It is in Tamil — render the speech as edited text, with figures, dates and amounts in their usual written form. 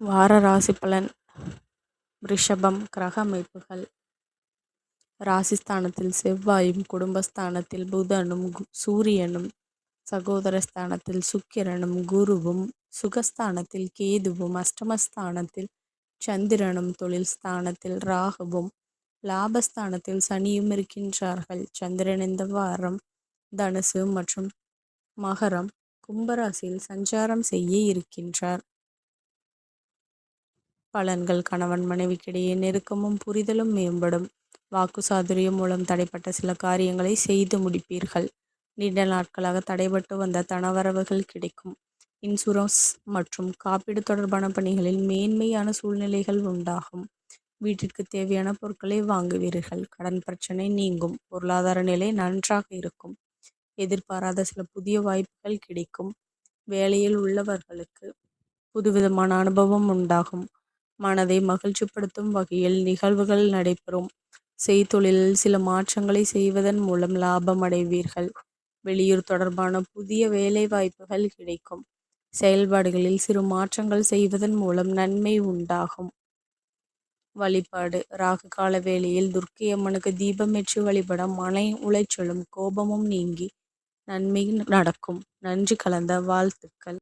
வார ராசி பலன். ரிஷபம். கிரக அமைப்புகள். ராசிஸ்தானத்தில் செவ்வாயும், குடும்பஸ்தானத்தில் புதனும், சூரியனும், சகோதரஸ்தானத்தில் சுக்கிரனும், குருவும், சுகஸ்தானத்தில் கேதுவும், அஷ்டமஸ்தானத்தில் சந்திரனும், தொழில் ஸ்தானத்தில் ராகுவும், லாபஸ்தானத்தில் சனியும் இருக்கின்றார்கள். சந்திரன் இந்த வாரம் தனுசு மற்றும் மகரம், கும்பராசியில் சஞ்சாரம் செய்ய இருக்கின்றார். பலன்கள். கணவன் மனைவிக்கிடையே நெருக்கமும் புரிதலும் மேம்படும். வாக்கு சாதுரியம் மூலம் தடைப்பட்ட சில காரியங்களை செய்து முடிப்பீர்கள். நீண்ட நாட்களாக தடைபட்டு வந்த தனவரவுகள் கிடைக்கும். இன்சூரன்ஸ் மற்றும் காப்பீடு தொடர்பான பணிகளில் மேன்மையான சூழ்நிலைகள் உண்டாகும். வீட்டிற்கு தேவையான பொருட்களை வாங்குவீர்கள். கடன் பிரச்சனை நீங்கும். பொருளாதார நிலை நன்றாக இருக்கும். எதிர்பாராத சில புதிய வாய்ப்புகள் கிடைக்கும். வேலையில் உள்ளவர்களுக்கு புதுவிதமான அனுபவம் உண்டாகும். மனதை மகிழ்ச்சிப்படுத்தும் வகையில் நிகழ்வுகள் நடைபெறும். செய்தொழிலில் சில மாற்றங்களை செய்வதன் மூலம் லாபம் அடைவீர்கள். வெளியூர் தொடர்பான புதிய வேலை வாய்ப்புகள் கிடைக்கும். செயல்பாடுகளில் சிறு மாற்றங்கள் செய்வதன் மூலம் நன்மை உண்டாகும். வழிபாடு. ராகு கால வேளையில் துர்க்கை அம்மனுக்கு தீபமேற்றி வழிபட மன உளைச்சலும் கோபமும் நீங்கி நன்மை நடக்கும். நன்றி கலந்த வாழ்த்துக்கள்.